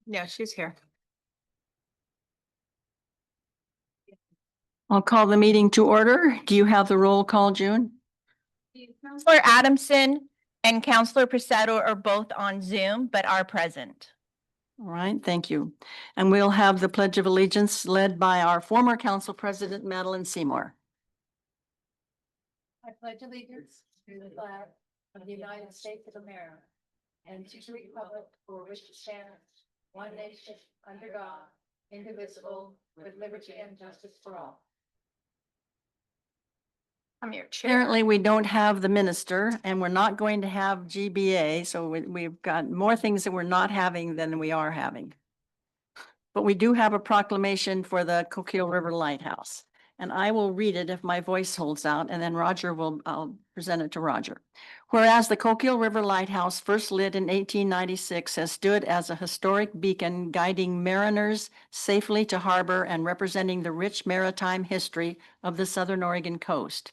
Yeah, she's here. I'll call the meeting to order. Do you have the roll call, June? Counselor Adamson and Counselor Presetto are both on Zoom, but are present. All right, thank you. And we'll have the Pledge of Allegiance led by our former Council President, Madeline Seymour. I pledge allegiance to the flag of the United States of America and to the republic for which it stands, one nation, under God, indivisible, with liberty and justice for all. I'm your chair. Apparently, we don't have the minister and we're not going to have GBA, so we've got more things that we're not having than we are having. But we do have a proclamation for the Coquille River Lighthouse. And I will read it if my voice holds out, and then I'll present it to Roger. Whereas the Coquille River Lighthouse, first lit in 1896, has stood as a historic beacon guiding mariners safely to harbor and representing the rich maritime history of the Southern Oregon coast.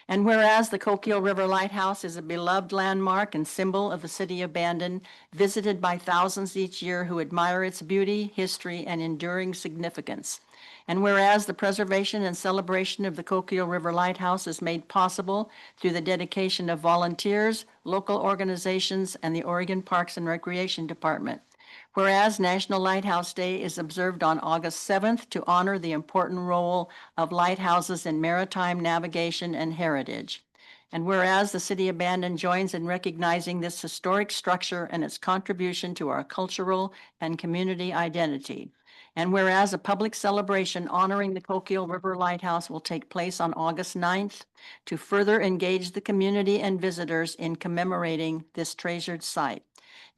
And whereas the Coquille River Lighthouse is a beloved landmark and symbol of the city of Bandon, visited by thousands each year who admire its beauty, history, and enduring significance. And whereas the preservation and celebration of the Coquille River Lighthouse is made possible through the dedication of volunteers, local organizations, and the Oregon Parks and Recreation Department. Whereas National Lighthouse Day is observed on August 7th to honor the important role of lighthouses in maritime navigation and heritage. And whereas the city of Bandon joins in recognizing this historic structure and its contribution to our cultural and community identity. And whereas a public celebration honoring the Coquille River Lighthouse will take place on August 9th to further engage the community and visitors in commemorating this treasured site.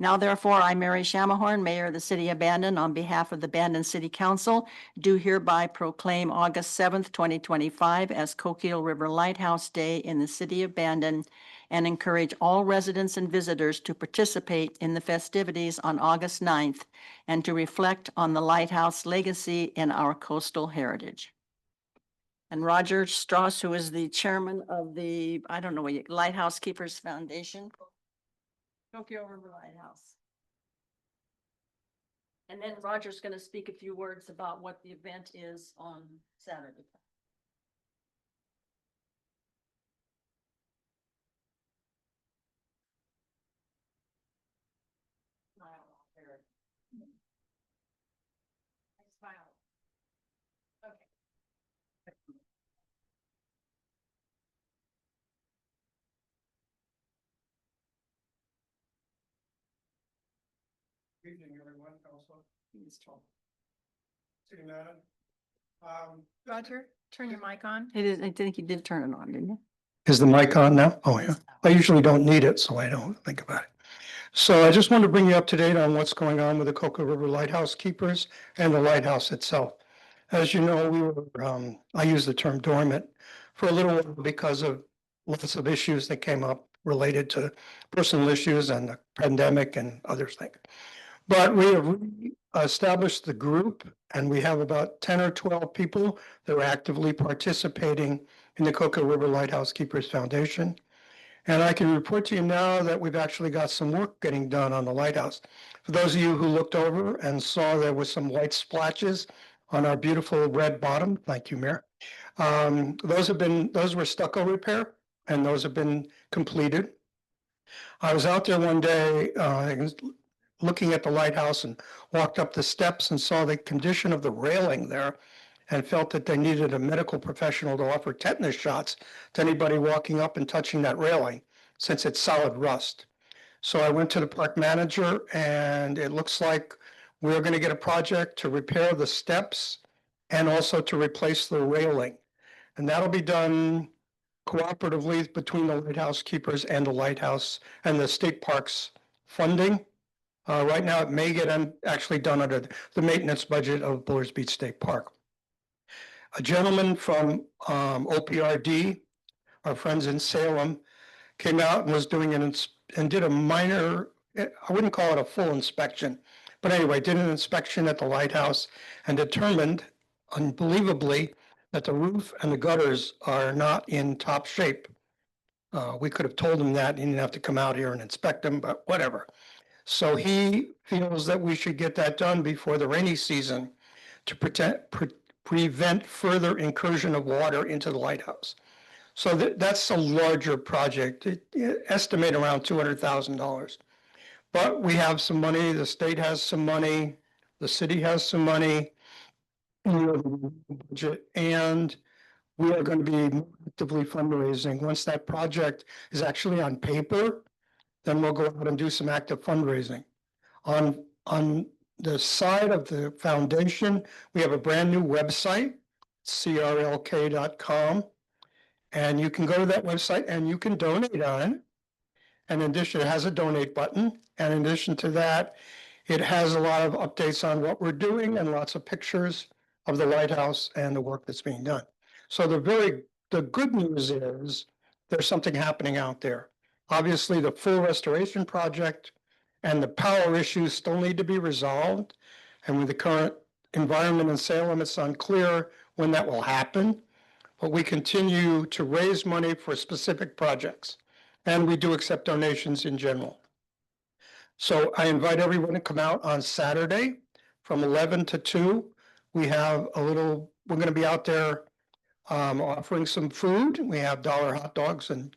Now, therefore, I, Mary Shamahorn, Mayor of the City of Bandon, on behalf of the Bandon City Council, do hereby proclaim August 7th, 2025 as Coquille River Lighthouse Day in the City of Bandon and encourage all residents and visitors to participate in the festivities on August 9th and to reflect on the lighthouse legacy in our coastal heritage. And Roger Strauss, who is the chairman of the, Lighthouse Keepers Foundation. Coquille River Lighthouse. And then Roger's going to speak a few words about what the event is on Saturday. Smile. Okay. Good evening, everyone. Counselor. City Madam. Roger, turn your mic on. It is, I think you did turn it on, didn't you? Is the mic on now? Oh, yeah. I usually don't need it, so I don't think about it. So I just want to bring you up to date on what's going on with the Coquille River Lighthouse Keepers and the lighthouse itself. As you know, we were, I use the term dormant for a little while because of lots of issues that came up related to personal issues and the pandemic and other things. But we have established the group and we have about 10 or 12 people that are actively participating in the Coquille River Lighthouse Keepers Foundation. And I can report to you now that we've actually got some work getting done on the lighthouse. For those of you who looked over and saw there was some white splashes on our beautiful red bottom, thank you, Mayor. Those were stucco repair and those have been completed. I was out there one day looking at the lighthouse and walked up the steps and saw the condition of the railing there and felt that they needed a medical professional to offer tetanus shots to anybody walking up and touching that railing since it's solid rust. So I went to the park manager and it looks like we're going to get a project to repair the steps and also to replace the railing. And that'll be done cooperatively between the lighthouse keepers and the lighthouse and the state parks funding. Right now, it may get actually done under the maintenance budget of Bullers Beach State Park. A gentleman from OPRD, our friends in Salem, came out and was doing and did a minor, I wouldn't call it a full inspection, but anyway, did an inspection at the lighthouse and determined, unbelievably, that the roof and the gutters are not in top shape. We could have told him that, he didn't have to come out here and inspect them, but whatever. So he feels that we should get that done before the rainy season to prevent further incursion of water into the lighthouse. So that's a larger project, estimate around $200,000. But we have some money, the state has some money, the city has some money. And we are going to be actively fundraising. Once that project is actually on paper, then we'll go out and do some active fundraising. On the side of the foundation, we have a brand new website, crlk.com. And you can go to that website and you can donate on it. And in addition, it has a donate button. And in addition to that, it has a lot of updates on what we're doing and lots of pictures of the lighthouse and the work that's being done. So the good news is there's something happening out there. Obviously, the full restoration project and the power issues still need to be resolved. And with the current environment in Salem, it's unclear when that will happen. But we continue to raise money for specific projects. And we do accept donations in general. So I invite everyone to come out on Saturday from 11 to 2. We're going to be out there offering some food. We have dollar hot dogs and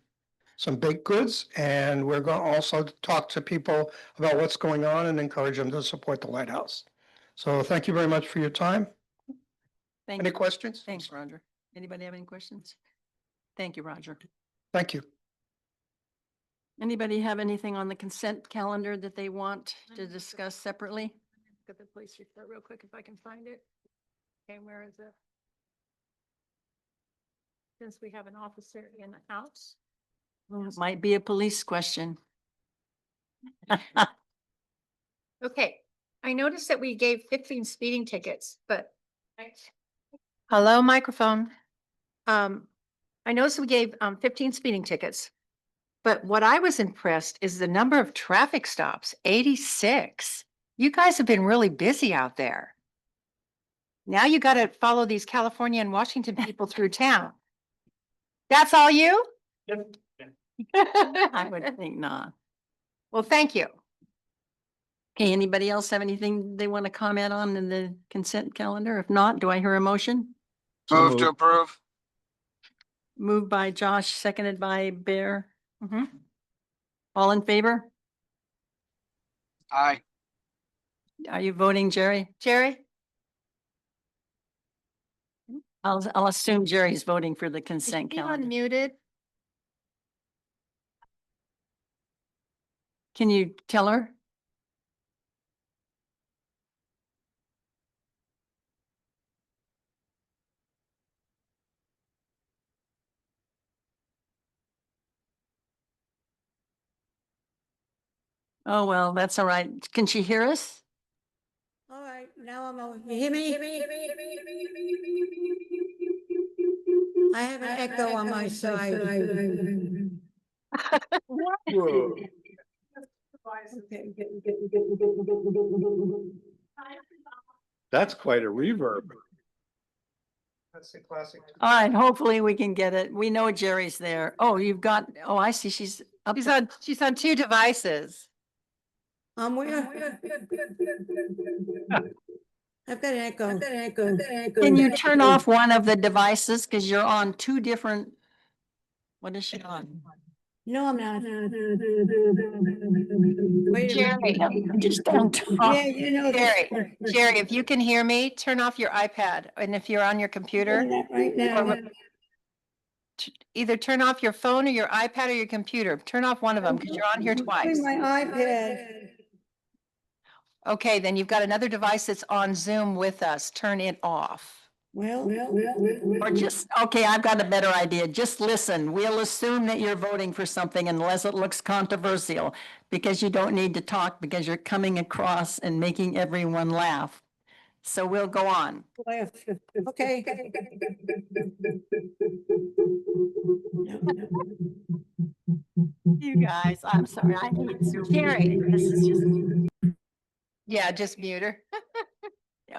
some baked goods. And we're going to also talk to people about what's going on and encourage them to support the lighthouse. So thank you very much for your time. Thank Any you. questions? Thanks, Roger. Anybody have any questions? Thank you, Roger. Thank you. Anybody have anything on the consent calendar that they want to discuss separately? Look at the police report real quick if I can find it. Okay, where is it? Since we have an officer in the house. Might be a police question. Okay, I noticed that we gave 15 speeding tickets, but. Hello, microphone. I noticed we gave 15 speeding tickets. But what I was impressed is the number of traffic stops, 86. You guys have been really busy out there. Now you got to follow these California and Washington people through town. That's all you? I would think not. Well, thank you. Okay, anybody else have anything they want to comment on in the consent calendar? If not, do I hear a motion? Move to approve. Moved by Josh, seconded by Bear. Mhm. All in favor? Aye. Are you voting, Jerry? Jerry? I'll assume Jerry's voting for the Is consent he calendar. unmuted? Can you tell her? Oh, well, that's all right. Can she hear us? All right, now I'm over. You hear me? I have an echo on my side. That's quite a reverb. That's the classic. All right, hopefully we can get it. We know Jerry's there. Oh, I see, she's up. She's on 2 devices. Where? I've got an echo. Can you turn off one of the devices? Because you're on 2 different. What is she on? No, I'm not. Wait a Jerry. minute. Just don't talk. Yeah, you know. this. Jerry, if you can hear me, turn off your iPad. And if you're on your computer, Doing that right now. either turn off your phone or your iPad or your computer. Turn off one of them because you're on here Doing twice. my iPad. Okay, then you've got another device that's on Zoom with us. Turn it off. Well. Or just, okay, I've got a better idea. Just listen. We'll assume that you're voting for something unless it looks controversial, because you don't need to talk because you're coming across and making everyone laugh. So we'll go on. Okay. You guys, I'm sorry. I hate Zoom. Jerry. This is just, Yeah, just mute her.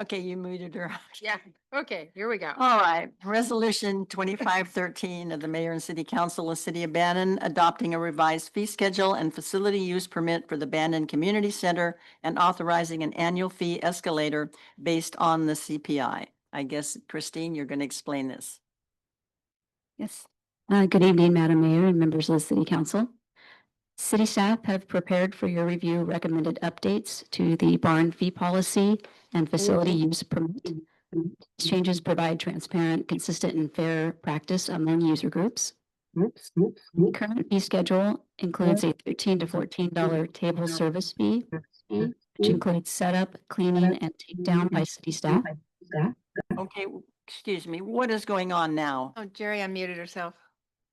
okay, you muted her. Yeah. Okay, here we go. All right, resolution 2513 of the mayor and city council of City of Bannon adopting a revised fee schedule and facility use permit for the Bannon Community Center and authorizing an annual fee escalator based on the CPI. I guess, Christine, you're going to explain this. Yes. Good evening, Madam Mayor and members of the City Council. City staff have prepared for your review recommended updates to the barn fee policy and facility use permit. These changes provide transparent, consistent, and fair practice among user groups. The current fee schedule includes a $13 to $14 table service fee, which includes setup, cleaning, and takedown by city staff. Okay, excuse me, what is going on now? Oh, Jerry unmuted herself.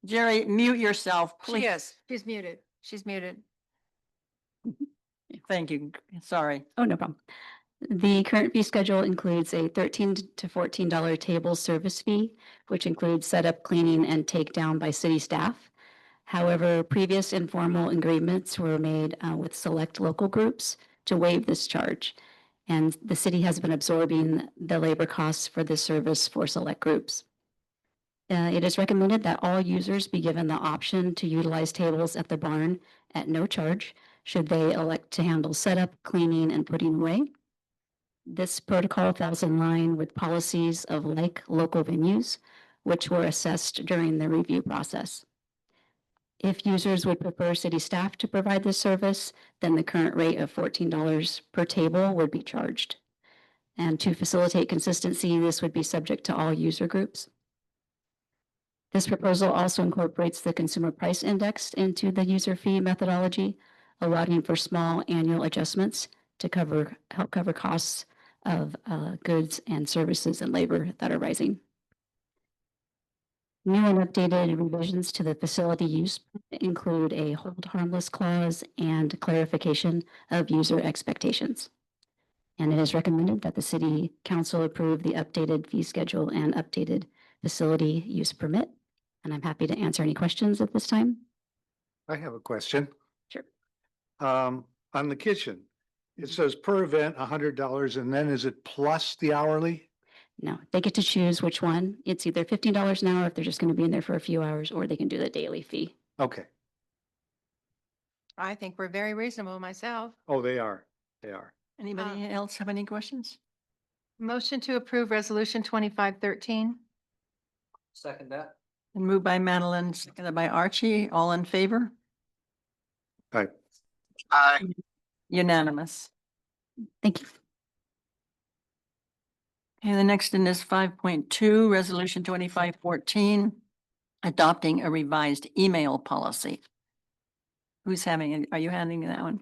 Jerry, mute yourself, please. She is. She's muted. She's muted. Thank you. Sorry. Oh, no problem. The current fee schedule includes a $13 to $14 table service fee, which includes setup, cleaning, and takedown by city staff. However, previous informal agreements were made with select local groups to waive this charge. And the city has been absorbing the labor costs for this service for select groups. It is recommended that all users be given the option to utilize tables at the barn at no charge, should they elect to handle setup, cleaning, and putting away. This protocol falls in line with policies of like local venues, which were assessed during the review process. If users would prefer city staff to provide this service, then the current rate of $14 per table would be charged. And to facilitate consistency, this would be subject to all user groups. This proposal also incorporates the consumer price index into the user fee methodology, allowing for small annual adjustments to help cover costs of goods and services and labor that are rising. New and updated revisions to the facility use include a hold harmless clause and clarification of user expectations. And it is recommended that the city council approve the updated fee schedule and updated facility use permit. And I'm happy to answer any questions at this time. I have a question. Sure. On the kitchen, it says per event $100, and then is it plus the hourly? No, they get to choose which one. It's either $15 an hour if they're just going to be in there for a few hours, or they can do the daily fee. Okay. I think we're very reasonable myself. Oh, they are. They are. Anybody else have any questions? Motion to approve resolution 2513. Second that. And moved by Madeline, seconded by Archie, all in favor? Right. Unanimous. Thank you. Okay, the next one is 5.2, resolution 2514, adopting a revised email policy. Who's having it? Are you handing that one?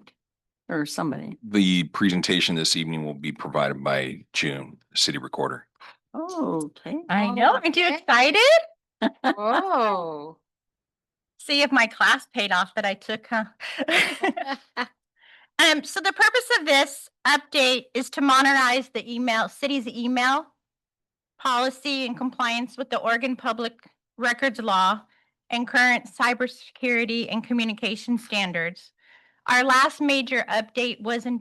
Or somebody? The presentation this evening will be provided by June, city recorder. Oh, okay. I know. Aren't you okay. excited? Oh. See if my class paid off that I took, huh? So the purpose of this update is to modernize the city's email policy in compliance with the Oregon Public Records Law and current cybersecurity and communication standards. Our last major update was in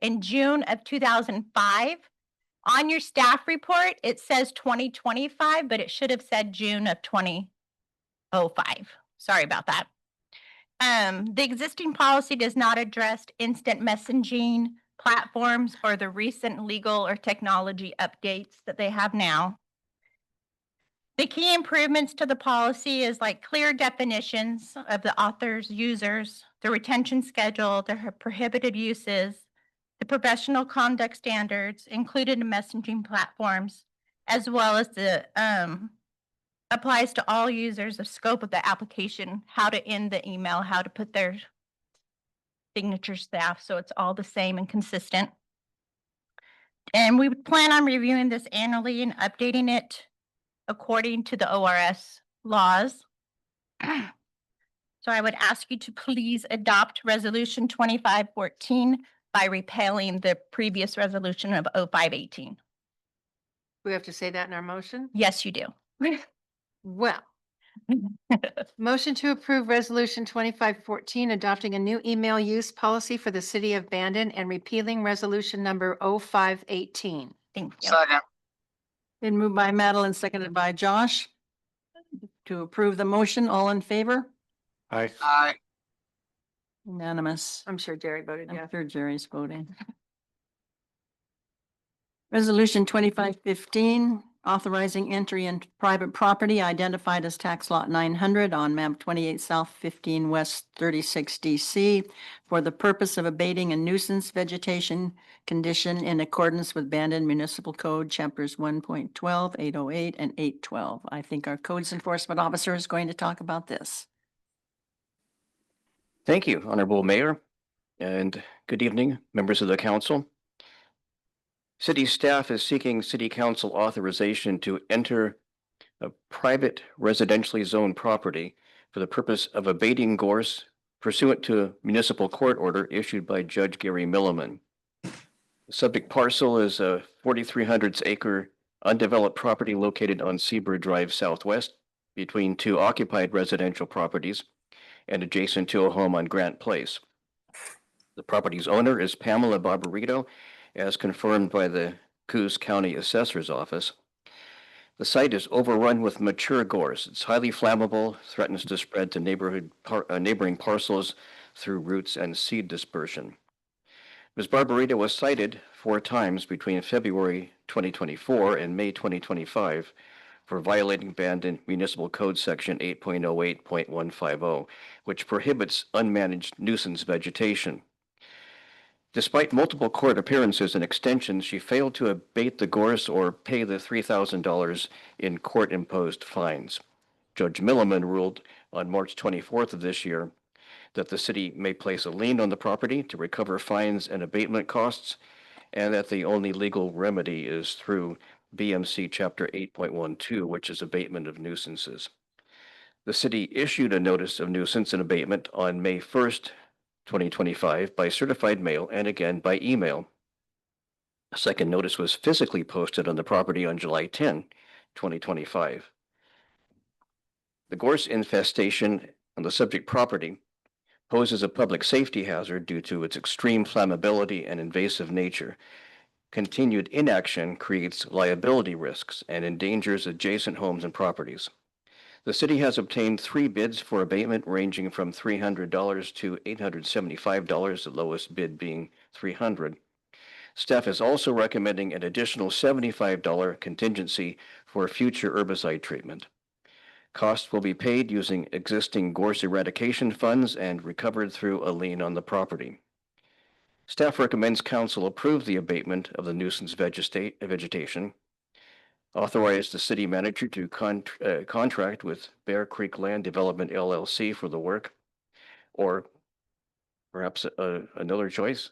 in June of 2005. On your staff report, it says 2025, but it should have said June of 2005. Sorry about that. The existing policy does not address instant messaging platforms or the recent legal or technology updates that they have now. The key improvements to the policy is like clear definitions of the authors, users, the retention schedule, the prohibited uses, the professional conduct standards included in messaging platforms, as well as the applies to all users, the scope of the application, how to end the email, how to put their signature staff, so it's all the same and consistent. And we would plan on reviewing this annually and updating it according to the ORS laws. So I would ask you to please adopt Resolution 2514 by repealing the previous resolution of 0518. We have to say that in our motion? Yes, you do. Well, motion to approve resolution 2514, adopting a new email use policy for the city of Bandon and repealing resolution number 0518. Thank you. Been moved by Madeline, seconded by Josh. To approve the motion, all in favor? Aye. Aye. Unanimous. I'm sure Jerry voted I'm yes. sure Jerry's voting. Resolution 2515, authorizing entry into private property identified as tax lot 900 on map 28 South 15 West 36 DC for the purpose of abating a nuisance vegetation condition in accordance with Bandon Municipal Code, chapters 1.12, 808, and 812. I think our codes enforcement officer is going to talk about this. Thank you, Honorable Mayor, and good evening, members of the council. City staff is seeking city council authorization to enter a private residentially zoned property for the purpose of abating gorse pursuant to a municipal court order issued by Judge Gary Milliman. The subject parcel is a 4,300 acre undeveloped property located on Seabird Drive Southwest between two occupied residential properties and adjacent to a home on Grant Place. The property's owner is Pamela Barbarito, as confirmed by the Coos County Assessor's Office. The site is overrun with mature gorse. It's highly flammable, threatens to spread to neighboring parcels through roots and seed dispersion. Ms. Barbarito was cited 4 times between February 2024 and May 2025 for violating Bandon Municipal Code Section 8.08.150, which prohibits unmanaged nuisance vegetation. Despite multiple court appearances and extensions, she failed to abate the gorse or pay the $3,000 in court-imposed fines. Judge Milliman ruled on March 24th of this year that the city may place a lien on the property to recover fines and abatement costs, and that the only legal remedy is through BMC Chapter 8.12, which is abatement of nuisances. The city issued a notice of nuisance and abatement on May 1st, 2025 by certified mail and again by email. A second notice was physically posted on the property on July 10, 2025. The gorse infestation on the subject property poses a public safety hazard due to its extreme flammability and invasive nature. Continued inaction creates liability risks and endangers adjacent homes and properties. The city has obtained 3 bids for abatement ranging from $300 to $875, the lowest bid being $300. Staff is also recommending an additional $75 contingency for future herbicide treatment. Costs will be paid using existing gorse eradication funds and recovered through a lien on the property. Staff recommends council approve the abatement of the nuisance vegetation, authorize the city manager to contract with Bear Creek Land Development LLC for the work, or perhaps another choice,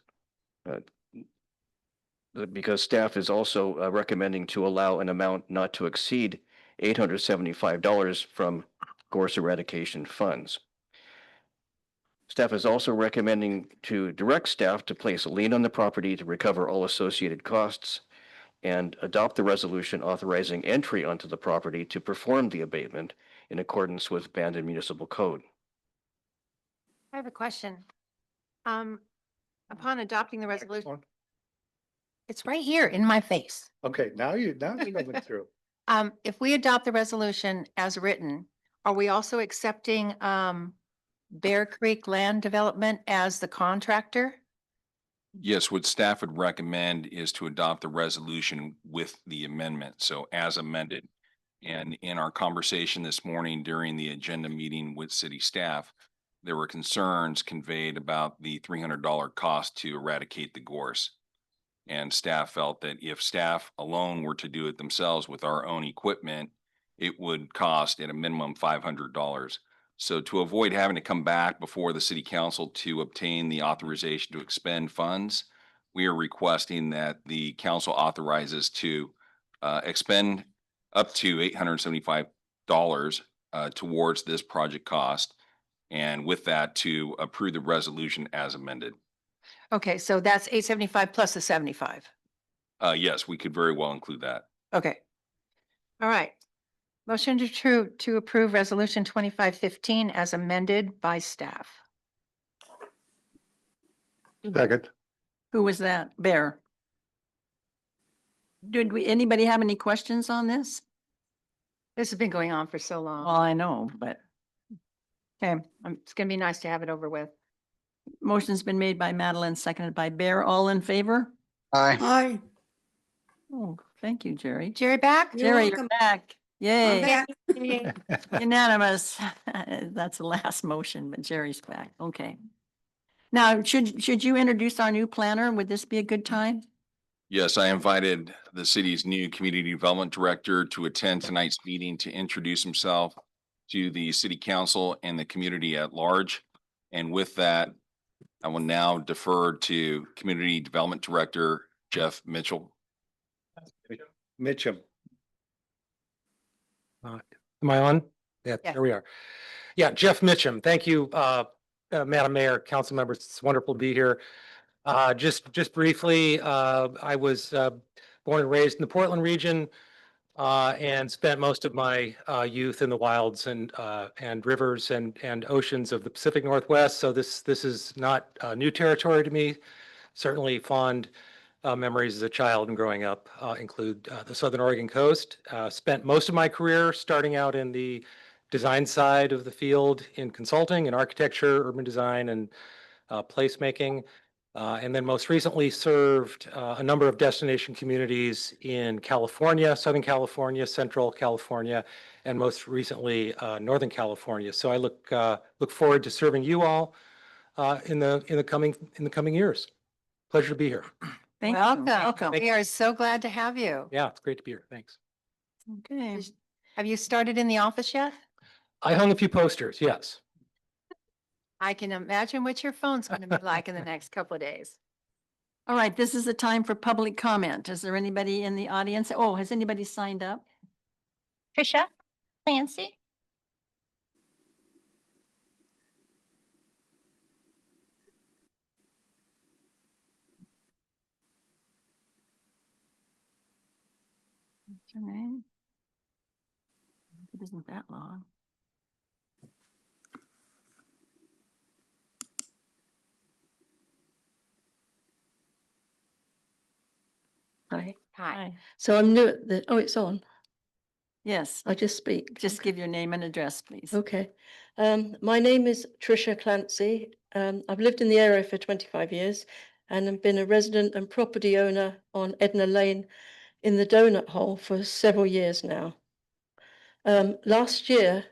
because staff is also recommending to allow an amount not to exceed $875 from gorse eradication funds. Staff is also recommending to direct staff to place a lien on the property to recover all associated costs and adopt the resolution authorizing entry onto the property to perform the abatement in accordance with Bandon Municipal Code. I have a question. Upon adopting the resolution, it's right here in my face. Okay, now you're coming through. If we adopt the resolution as written, are we also accepting, Bear Creek Land Development as the contractor? Yes, what staff would recommend is to adopt the resolution with the amendment, so as amended. And in our conversation this morning during the agenda meeting with city staff, there were concerns conveyed about the $300 cost to eradicate the gorse. And staff felt that if staff alone were to do it themselves with our own equipment, it would cost at a minimum $500. So to avoid having to come back before the city council to obtain the authorization to expend funds, we are requesting that the council authorizes to expend up to $875 towards this project cost. And with that, to approve the resolution as amended. Okay, so that's 875 plus the 75. Yes, we could very well include that. Okay. All right. Motion to approve resolution 2515 as amended by staff. Second. Who was that? Bear. Anybody have any questions on this? This has been going on for so long. Well, I know, but. Okay, It's gonna be nice to have it over with. motion's been made by Madeline, seconded by Bear. All in favor? Hi. Oh, thank you, Jerry. Jerry back? Jerry, you're welcome. back. Yay. back. Unanimous. That's the last motion, but Jerry's back. Okay. Now, should you introduce our new planner? Would this be a good time? Yes, I invited the city's new community development director to attend tonight's meeting to introduce himself to the city council and the community at large. And with that, I will now defer to community development director Jeff Mitchell. Mitchum. Am I on? Yeah, Yeah. there we are. Yeah, Jeff Mitchum. Thank you, Madam Mayor, council members. It's wonderful to be here. Just briefly, I was born and raised in the Portland region and spent most of my youth in the wilds and rivers and oceans of the Pacific Northwest. So this is not new territory to me. Certainly fond memories as a child and growing up include the Southern Oregon coast. Spent most of my career starting out in the design side of the field in consulting and architecture, urban design, and placemaking. And then most recently served a number of destination communities in California, Southern California, Central California, and most recently Northern California. So I look forward to serving you all in the coming years. Pleasure to be here. Thank you. Welcome. We are so glad to have you. Yeah, it's great to be here. Thanks. Okay. Have you started in the office yet? I hung a few posters, yes. I can imagine what your phone's gonna be like in the next couple of days. All right, this is the time for public comment. Is there anybody in the audience? Oh, has anybody signed up? Tricia, Clancy? What's your name? It isn't that long. Hi. Hi. So I'm new at the, oh, it's on. Yes, I just speak. just give your name and address, please. Okay. My name is Tricia Clancy. I've lived in the area for 25 years and have been a resident and property owner on Edna Lane in the Donut Hole for several years now. Last year,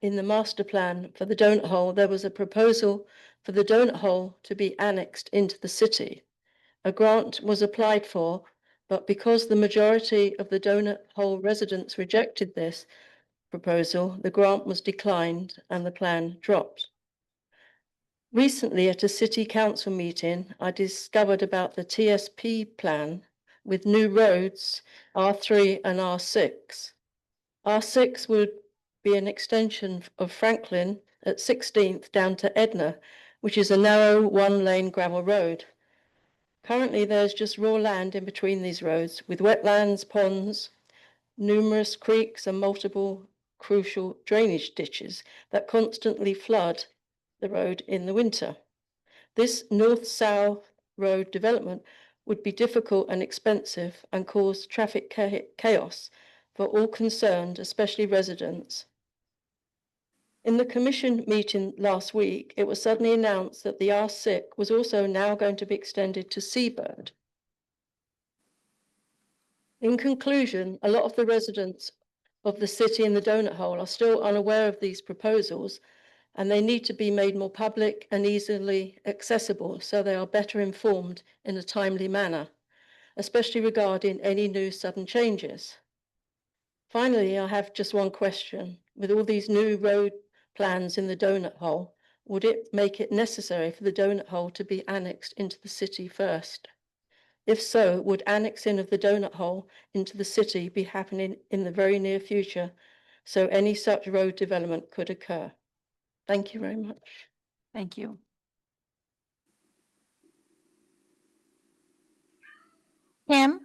in the master plan for the Donut Hole, there was a proposal for the Donut Hole to be annexed into the city. A grant was applied for, but because the majority of the Donut Hole residents rejected this proposal, the grant was declined and the plan dropped. Recently, at a city council meeting, I discovered about the TSP plan with new roads, R3 and R6. R6 would be an extension of Franklin at 16th down to Edna, which is a narrow one-lane gravel road. Currently, there's just raw land in between these roads with wetlands, ponds, numerous creeks and multiple crucial drainage ditches that constantly flood the road in the winter. This north-south road development would be difficult and expensive and cause traffic chaos for all concerned, especially residents. In the commission meeting last week, it was suddenly announced that the R6 was also now going to be extended to Seabird. In conclusion, a lot of the residents of the city and the Donut Hole are still unaware of these proposals, and they need to be made more public and easily accessible so they are better informed in a timely manner, especially regarding any new sudden changes. Finally, I have just one question. With all these new road plans in the Donut Hole, would it make it necessary for the Donut Hole to be annexed into the city first? If so, would annexing of the Donut Hole into the city be happening in the very near future so any such road development could occur? Thank you very much. Thank you. Kim?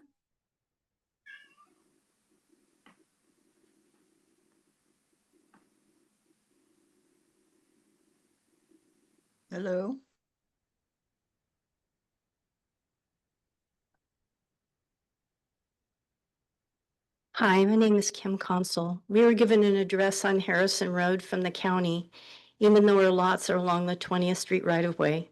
Hello. Hi, my name is Kim Consul. We were given an address on Harrison Road from the county, even though our lots are along the 20th Street right-of-way.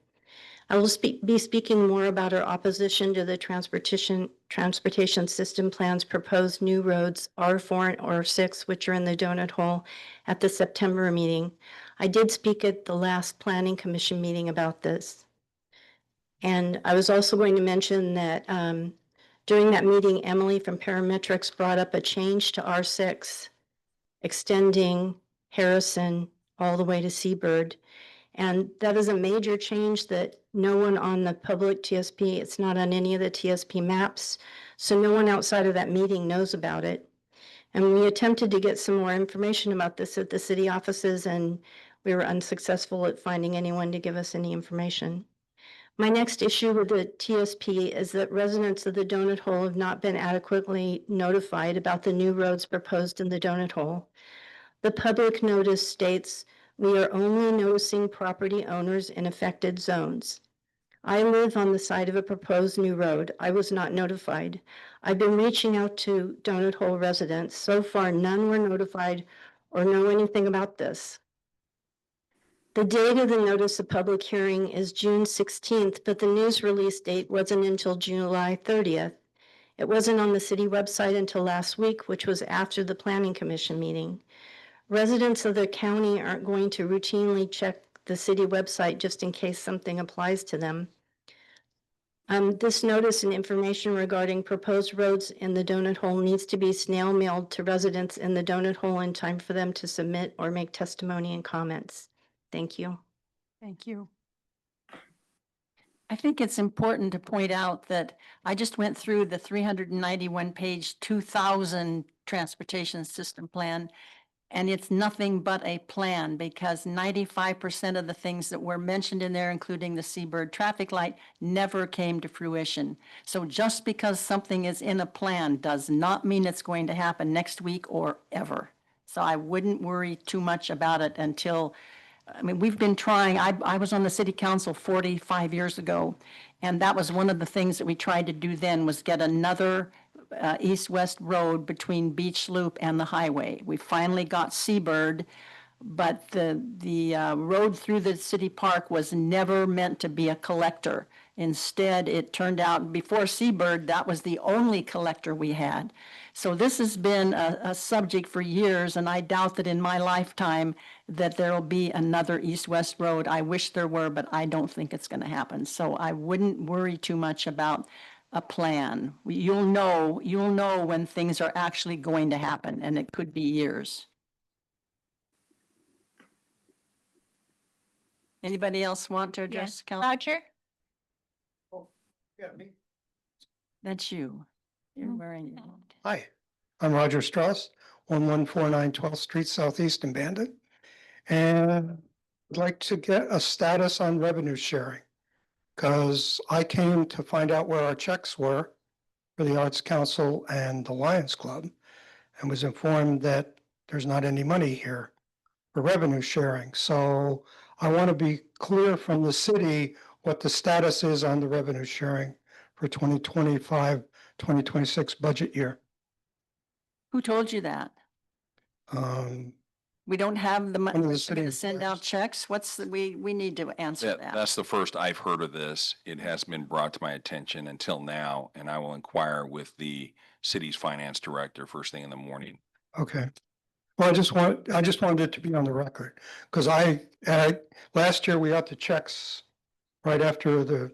I will be speaking more about our opposition to the transportation system plan's proposed new roads R4 and R6, which are in the donut hole at the September meeting. I did speak at the last Planning Commission meeting about this. And I was also going to mention that during that meeting, Emily from Parametrics brought up a change to R6, extending Harrison all the way to Seabird. And that is a major change that no one on the public TSP, it's not on any of the TSP maps. So no one outside of that meeting knows about it. And we attempted to get some more information about this at the city offices, and we were unsuccessful at finding anyone to give us any information. My next issue with the TSP is that residents of the donut hole have not been adequately notified about the new roads proposed in the donut hole. The public notice states, "We are only noticing property owners in affected zones." I live on the side of a proposed new road. I was not notified. I've been reaching out to donut hole residents. So far, none were notified or know anything about this. The date of the notice of public hearing is June 16th, but the news release date wasn't until July 30th. It wasn't on the city website until last week, which was after the Planning Commission meeting. Residents of the county aren't going to routinely check the city website just in case something applies to them. This notice and information regarding proposed roads in the donut hole needs to be snail mailed to residents in the donut hole in time for them to submit or make testimony and comments. Thank you. Thank you. I think it's important to point out that I just went through the 391-page 2000 transportation system plan, and it's nothing but a plan because 95% of the things that were mentioned in there, including the Seabird traffic light, never came to fruition. So just because something is in a plan does not mean it's going to happen next week or ever. So I wouldn't worry too much about it until we've been trying, I was on the city council 45 years ago, and that was one of the things that we tried to do then was get another east-west road between Beach Loop and the highway. We finally got Seabird, but the road through the city park was never meant to be a collector. Instead, it turned out before Seabird, that was the only collector we had. So this has been a subject for years, and I doubt that in my lifetime that there will be another east-west road. I wish there were, but I don't think it's going to happen. So I wouldn't worry too much about a plan. You'll know when things are actually going to happen, and it could be years. Anybody else want to address council? Roger? Yeah, me. That's you. You're wearing it. Hi, I'm Roger Strauss, 1149 12th Street Southeast in Bandon. And I'd like to get a status on revenue sharing. Because I came to find out where our checks were for the Arts Council and the Lions Club and was informed that there's not any money here for revenue sharing. So I want to be clear from the city what the status is on the revenue sharing for 2025, 2026 budget year. Who told you that? Um, We don't have the One money of the to city send out employees. checks? we need to answer that. That's the first I've heard of this. It has been brought to my attention until now, and I will inquire with the city's finance director first thing in the morning. Okay. Well, I just wanted it to be on the record, because last year we got the checks right after the,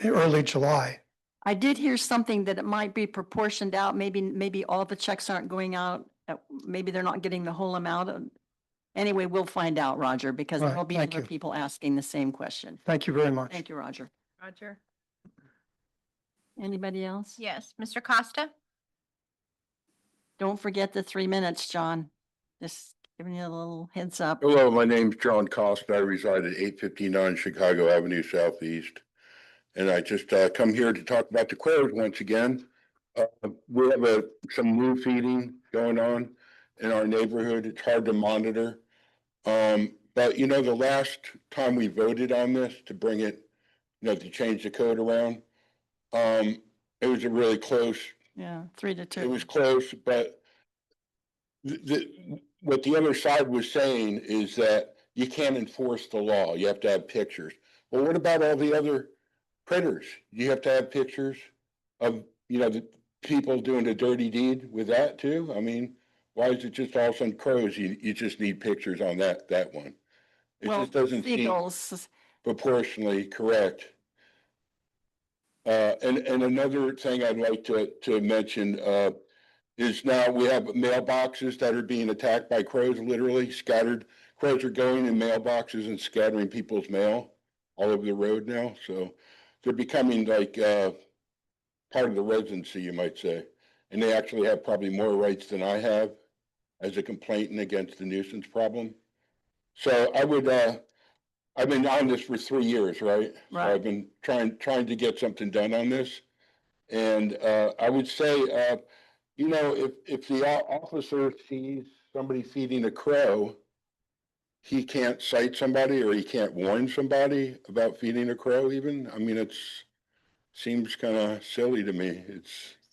early July. I did hear something that it might be proportioned out. Maybe all the checks aren't going out. Maybe they're not getting the whole amount. Anyway, we'll find out, Roger, because All right, there'll be thank other you. people asking the same question. Thank you very much. Thank you, Roger. Roger? Anybody else? Yes, Mr. Costa? Don't forget the 3 minutes, John. Just giving you a little heads up. Hello, my name's John Costa. I reside at 859 Chicago Avenue Southeast. And I just come here to talk about the queries once again. We have some new feeding going on in our neighborhood. It's hard to monitor. But the last time we voted on this to bring it, to change the code around, it was a really close Yeah, 3-2. It was close, but what the other side was saying is that you can't enforce the law. You have to have pictures. Well, what about all the other critters? You have to have pictures of, the people doing the dirty deed with that too? I mean, why is it just all of a sudden crows? You just need pictures on that one. It Well, just doesn't seem seagulls, proportionally correct. And another thing I'd like to mention, is now we have mailboxes that are being attacked by crows, literally scattered. Crows are going in mailboxes and scattering people's mail all over the road now. So they're becoming like, part of the residency, you might say. And they actually have probably more rights than I have as a complainant against the nuisance problem. So I would, I've been on this for 3 years, right? So Right. I've been trying to get something done on this. And, I would say, if the officer sees somebody feeding a crow, he can't cite somebody or he can't warn somebody about feeding a crow even. I mean, seems kind of silly to me.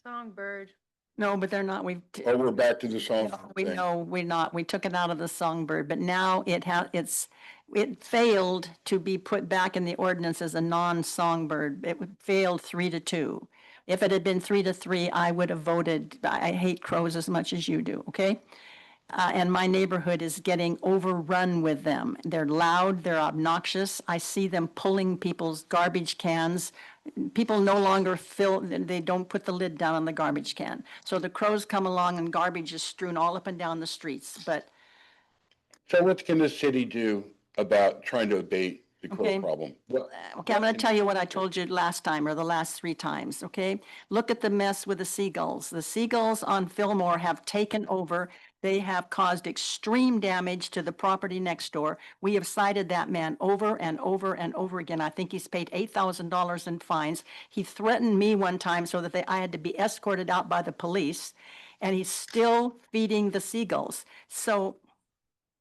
Songbird. no, but they're not, Oh, we're back to the song. no, we thing. know, we're not, we took it out of the songbird, but now it failed to be put back in the ordinance as a non-songbird. It failed 3-2. If it had been 3-3, I would have voted. I hate crows as much as you do, okay? And my neighborhood is getting overrun with them. They're loud, they're obnoxious. I see them pulling people's garbage cans. People no longer they don't put the lid down on the garbage can. So the crows come along and garbage is strewn all up and down the streets, but So what can the city do about trying to abate the crow Okay. problem? okay, I'm gonna tell you what I told you last time or the last 3 times, okay? Look at the mess with the seagulls. The seagulls on Fillmore have taken over. They have caused extreme damage to the property next door. We have cited that man over and over and over again. I think he's paid $8,000 in fines. He threatened me one time so that I had to be escorted out by the police, and he's still feeding the seagulls. So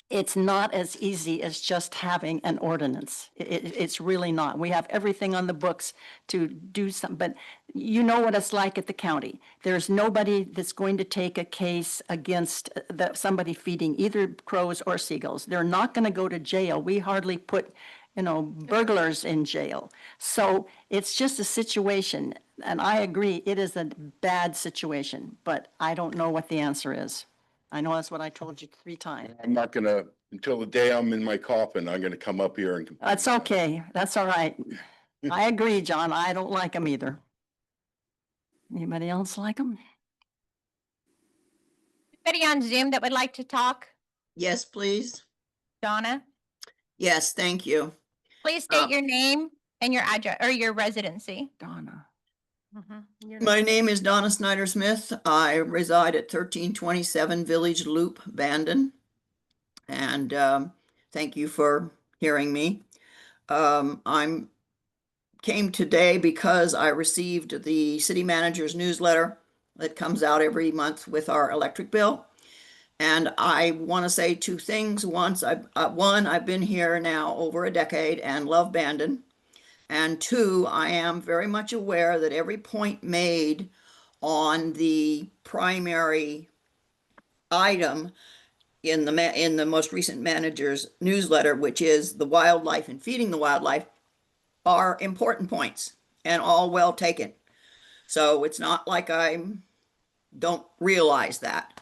it's not as easy as just having an ordinance. It's really not. We have everything on the books to do some, but you know what it's like at the county. There's nobody that's going to take a case against somebody feeding either crows or seagulls. They're not going to go to jail. We hardly put, burglars in jail. So it's just a situation, and I agree, it is a bad situation, but I don't know what the answer is. I know that's what I told you 3 times. I'm not gonna, until the day I'm in my coffin, I'm gonna come up here and. complain. That's okay. That's all right. I agree, John. I don't like them either. Anybody else like them? Anybody on Zoom that would like to talk? Yes, please. Donna, Yes, thank you. please state your name and your address or your residency. Donna. My name is Donna Snyder Smith. I reside at 1327 Village Loop, Bandon. And thank you for hearing me. I'm came today because I received the city manager's newsletter that comes out every month with our electric bill. And I want to say 2 things. One, I've been here now over a decade and love Bandon. And 2, I am very much aware that every point made on the primary item in the most recent manager's newsletter, which is the wildlife and feeding the wildlife, are important points and all well taken. So it's not like I don't realize that.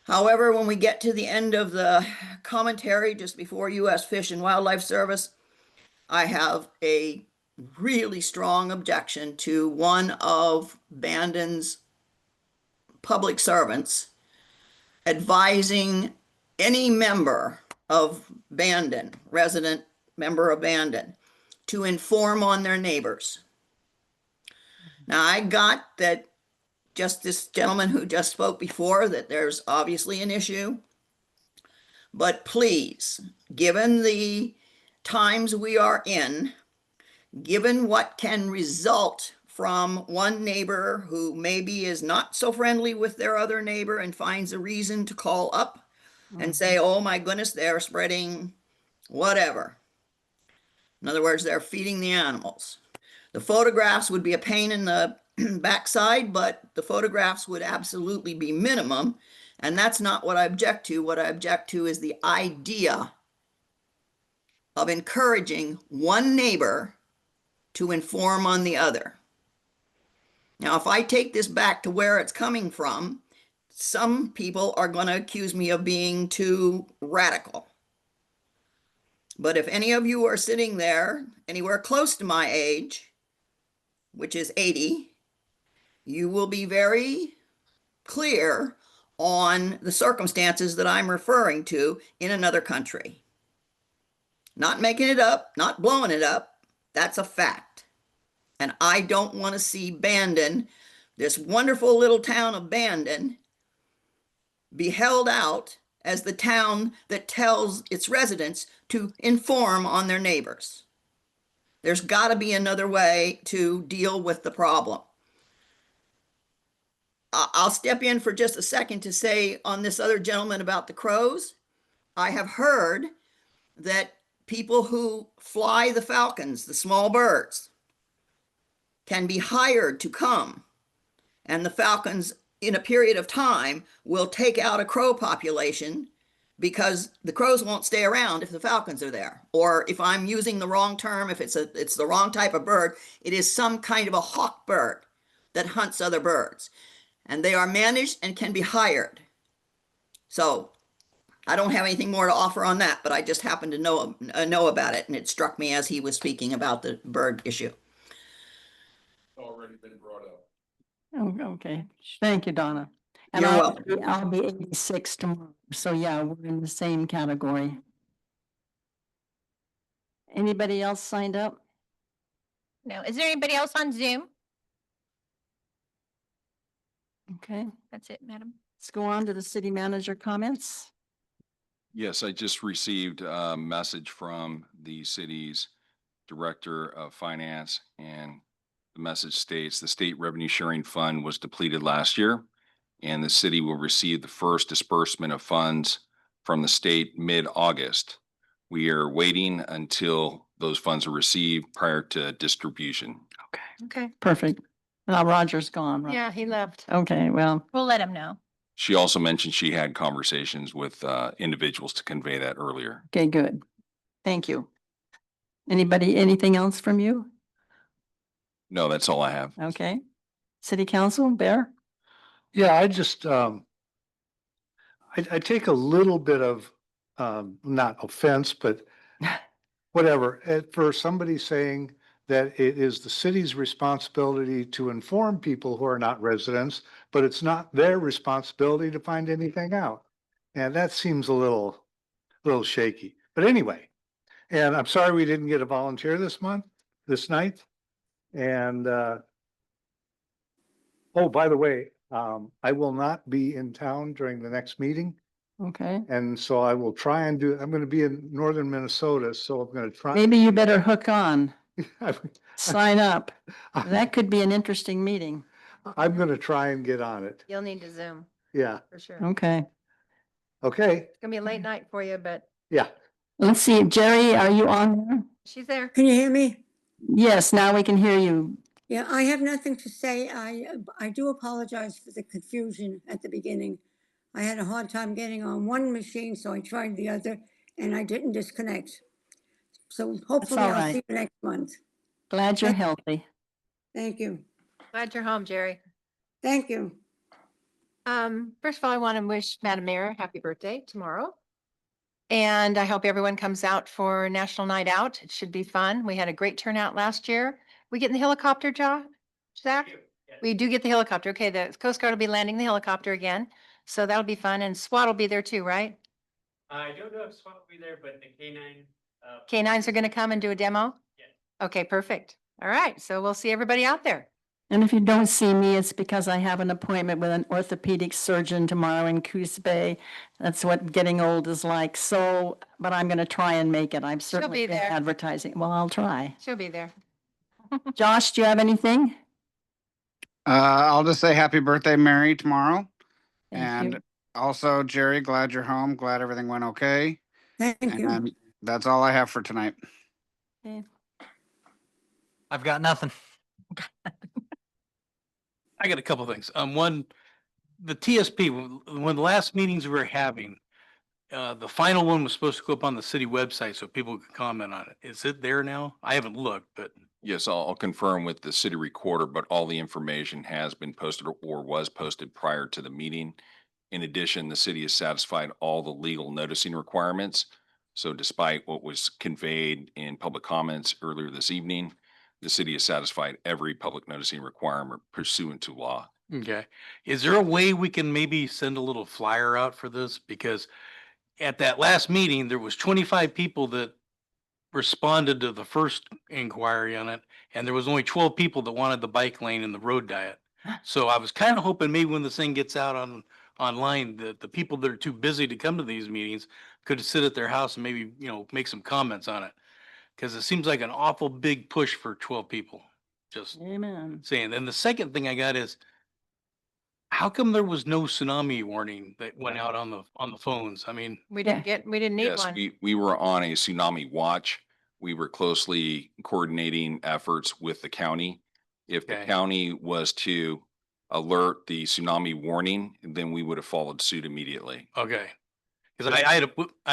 However, when we get to the end of the commentary just before U.S. Fish and Wildlife Service, I have a really strong objection to one of Bandon's public servants advising any member of Bandon, resident member of Bandon, to inform on their neighbors. Now, I got that just this gentleman who just spoke before, that there's obviously an issue, but please, given the times we are in, given what can result from one neighbor who maybe is not so friendly with their other neighbor and finds a reason to call up and say, oh my goodness, they're spreading whatever. In other words, they're feeding the animals. The photographs would be a pain in the backside, but the photographs would absolutely be minimum. And that's not what I object to. What I object to is the idea of encouraging one neighbor to inform on the other. Now, if I take this back to where it's coming from, some people are going to accuse me of being too radical. But if any of you are sitting there anywhere close to my age, which is 80, you will be very clear on the circumstances that I'm referring to in another country. Not making it up, not blowing it up. That's a fact. And I don't want to see Bandon, this wonderful little town of Bandon, be held out as the town that tells its residents to inform on their neighbors. There's got to be another way to deal with the problem. I'll step in for just a second to say on this other gentleman about the crows. I have heard that people who fly the falcons, the small birds, can be hired to come, and the falcons in a period of time will take out a crow population because the crows won't stay around if the falcons are there. Or if I'm using the wrong term, if it's the wrong type of bird, it is some kind of a hawk bird that hunts other birds. And they are managed and can be hired. So I don't have anything more to offer on that, but I just happened to know about it, and it struck me as he was speaking about the bird issue. Already been brought up. Oh, okay. Thank you, Donna. And You're I'll be 86 tomorrow. So yeah, we're in the same category. Anybody else signed up? No, is there anybody else on Zoom? Okay, That's it, madam. let's go on to the city manager comments. Yes, I just received a message from the city's Director of Finance, and the message states the state revenue sharing fund was depleted last year, and the city will receive the first disbursement of funds from the state mid-August. We are waiting until those funds are received prior to distribution. Okay. Perfect. Now Roger's gone, right? Yeah, he left. Okay, well, We'll let him know. She also mentioned she had conversations with individuals to convey that earlier. okay, good. Thank you. Anybody, anything else from you? No, that's all I have. Okay. City council, Bear? Yeah, I just, I take a little bit of, not offense, but whatever, for somebody saying that it is the city's responsibility to inform people who are not residents, but it's not their responsibility to find anything out. And that seems a little shaky. But anyway, and I'm sorry we didn't get a volunteer this night. And, oh, by the way, I will not be in town during the next meeting. Okay. And so I will try and I'm going to be in northern Minnesota, so I'm going to try. Maybe you better hook on, sign up. That could be an interesting meeting. I'm going to try and get on it. You'll need to Zoom Yeah. for sure. Okay. Okay. It's gonna be a late night for you, but Yeah. Let's see, Jerry, are you on there? she's there. Can you hear me? Yes, now we can hear you. Yeah, I have nothing to say. I do apologize for the confusion at the beginning. I had a hard time getting on one machine, so I tried the other and I didn't disconnect. So hopefully all I'll right. see you next month. Glad you're healthy. Thank you. Glad you're home, Jerry. Thank you. First of all, I want to wish Madam Mayor happy birthday tomorrow. And I hope everyone comes out for National Night Out. It should be fun. We had a great turnout last year. We get in the helicopter, Zach? We do get the helicopter. Okay, the Coast Guard will be landing the helicopter again. So that'll be fun. And SWAT will be there too, right? I don't know if SWAT will be there, but the K9. K9s are going to come and do a demo? Yes. Okay, perfect. All right, so we'll see everybody out there. And if you don't see me, it's because I have an appointment with an orthopedic surgeon tomorrow in Coos Bay. That's what getting old is like. So, but I'm going to try and make it. I've certainly be been there. advertising. Well, I'll try. She'll be there. Josh, do you have anything? I'll just say happy birthday, Mary, tomorrow. Thank And you. also, Jerry, glad you're home. Glad everything went okay. Thank you. And that's all I have for tonight. Okay. I've got nothing. I got a couple things. One, the TSP, when the last meetings we were having, the final one was supposed to go up on the city website so people could comment on it. Is it there now? I haven't looked, but Yes, I'll confirm with the city recorder, but all the information has been posted or was posted prior to the meeting. In addition, the city has satisfied all the legal noticing requirements. So despite what was conveyed in public comments earlier this evening, the city has satisfied every public noticing requirement pursuant to law. okay. Is there a way we can maybe send a little flyer out for this? Because at that last meeting, there was 25 people that responded to the first inquiry on it, and there was only 12 people that wanted the bike lane and the road diet. So I was kind of hoping maybe when this thing gets out online, that the people that are too busy to come to these meetings could sit at their house and maybe, make some comments on it. Because it seems like an awful big push for 12 people. Just Amen. saying. And the second thing I got is, how come there was no tsunami warning that went out on the phones? I mean, We didn't need Yes, one. we were on a tsunami watch. We were closely coordinating efforts with the county. If the Okay. county was to alert the tsunami warning, then we would have followed suit immediately. okay. Because I had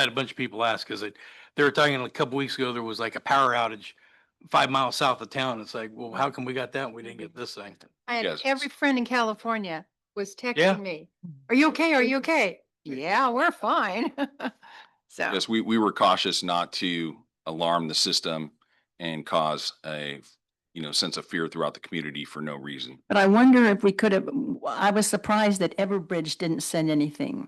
a bunch of people ask, because they were talking a couple weeks ago, there was like a power outage 5 miles south of town. It's like, well, how come we got that and we didn't get this thing? I had Yes. every friend in California was Yeah. texting me, are you okay? Are you okay? Yeah, we're fine. So, Yes, we were cautious not to alarm the system and cause a, sense of fear throughout the community for no reason. But I wonder if we could have, I was surprised that Everbridge didn't send anything.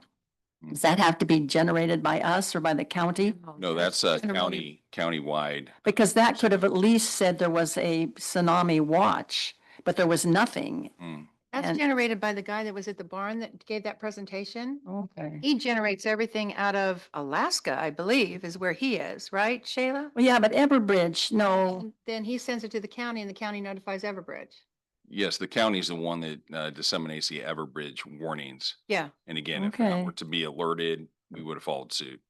Does that have to be generated by us or by the county? No, that's countywide. Because that could have at least said there was a tsunami watch, but there was nothing. Mm. that's And- generated by the guy that was at the barn that gave that presentation. Okay. He generates everything out of Alaska, I believe, is where he is, right, Shayla? Well, yeah, but Everbridge, no. And then he sends it to the county and the county notifies Everbridge. Yes, the county is the one that disseminates the Everbridge warnings. Yeah. And again, if Okay. we were to be alerted, we would have followed suit.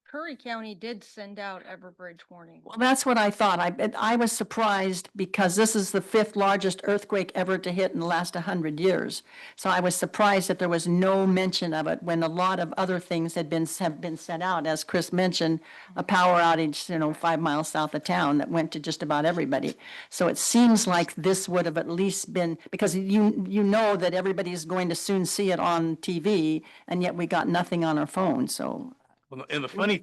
Curry County did send out Everbridge warning. Well, that's what I thought. I was surprised because this is the 5th largest earthquake ever to hit in the last 100 years. So I was surprised that there was no mention of it when a lot of other things have been sent out. As Chris mentioned, a power outage, 5 miles south of town that went to just about everybody. So it seems like this would have at least been, because you know that everybody's going to soon see it on TV, and yet we got nothing on our phone, so. Well, and the funny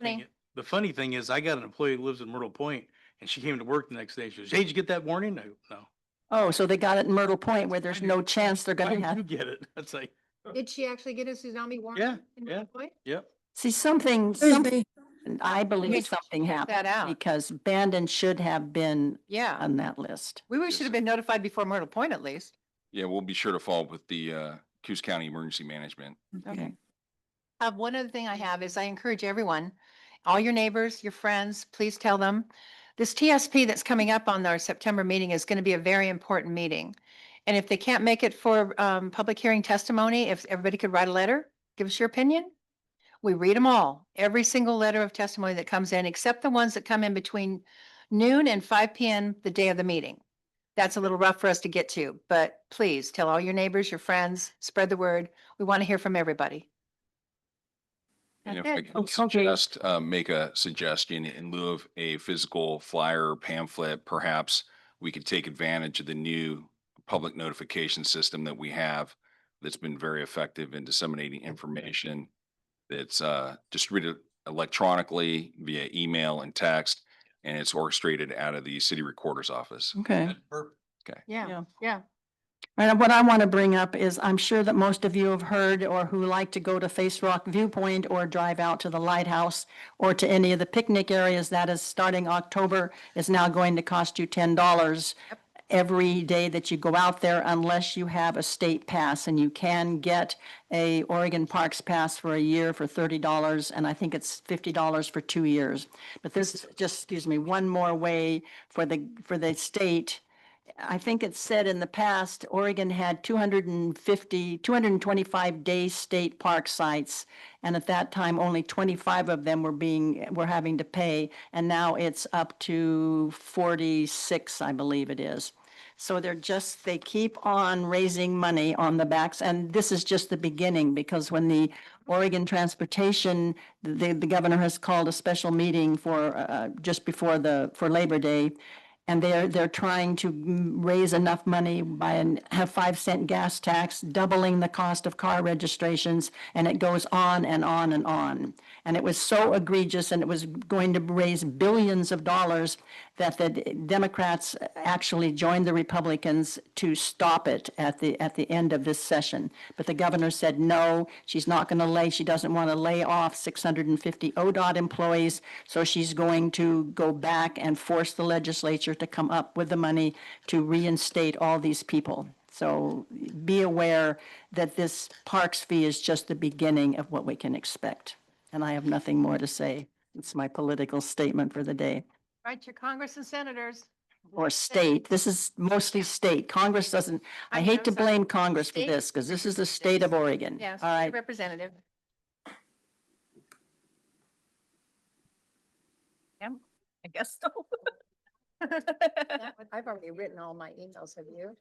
thing is, I got an employee who lives in Myrtle Point, and she came to work the next day. She goes, "Hey, did you get that warning?" I go, "No." Oh, so they got it in Myrtle Point where there's no chance they're Why gonna did have. you get it? That's like, Did she actually get a tsunami warning? Yeah, in yeah. Myrtle Point? yep. See, something, I believe Okay, something check that happened out. because Bandon should have been Yeah, on that list. we should have been notified before Myrtle Point at least. Yeah, we'll be sure to follow up with the Coos County Emergency Management. Okay. One other thing I have is I encourage everyone, all your neighbors, your friends, please tell them. This TSP that's coming up on our September meeting is going to be a very important meeting. And if they can't make it for public hearing testimony, if everybody could write a letter, give us your opinion. We read them all, every single letter of testimony that comes in, except the ones that come in between noon and 5 p.m. the day of the meeting. That's a little rough for us to get to, but please tell all your neighbors, your friends, spread the word. We want to hear from everybody. And if That's I it. could suggest, make a suggestion in lieu of a physical flyer or pamphlet, perhaps we could take advantage of the new public notification system that we have that's been very effective in disseminating information that's distributed electronically via email and text, and it's orchestrated out of the city recorder's office. Okay. Okay. Yeah. And what I want to bring up is I'm sure that most of you have heard or who like to go to Face Rock Viewpoint or drive out to the lighthouse or to any of the picnic areas that is starting October is now going to cost you $10 every day that you go out there unless you have a state pass, and you can get a Oregon Parks Pass for a year for $30, and I think it's $50 for 2 years. But this is just, one more way for the state. I think it's said in the past, Oregon had 225 day state park sites. And at that time, only 25 of them were having to pay. And now it's up to 46, I believe it is. So they keep on raising money on the backs. And this is just the beginning, because when the Oregon Transportation, the governor has called a special meeting for, just before for Labor Day. And they're trying to raise enough money have 5-cent gas tax, doubling the cost of car registrations, and it goes on and on and on. And it was so egregious, and it was going to raise billions of dollars, that the Democrats actually joined the Republicans to stop it at the end of this session. But the governor said no, she doesn't want to lay off 650 ODOT employees, so she's going to go back and force the legislature to come up with the money to reinstate all these people. So be aware that this parks fee is just the beginning of what we can expect. And I have nothing more to say. It's my political statement for the day. Write your Congress and senators. Or state. This is mostly state. Congress doesn't, I hate to blame Congress for this, because this is the state of Oregon. Yes, All right. representative. Yeah, I guess so. I've already written all my emails, have you?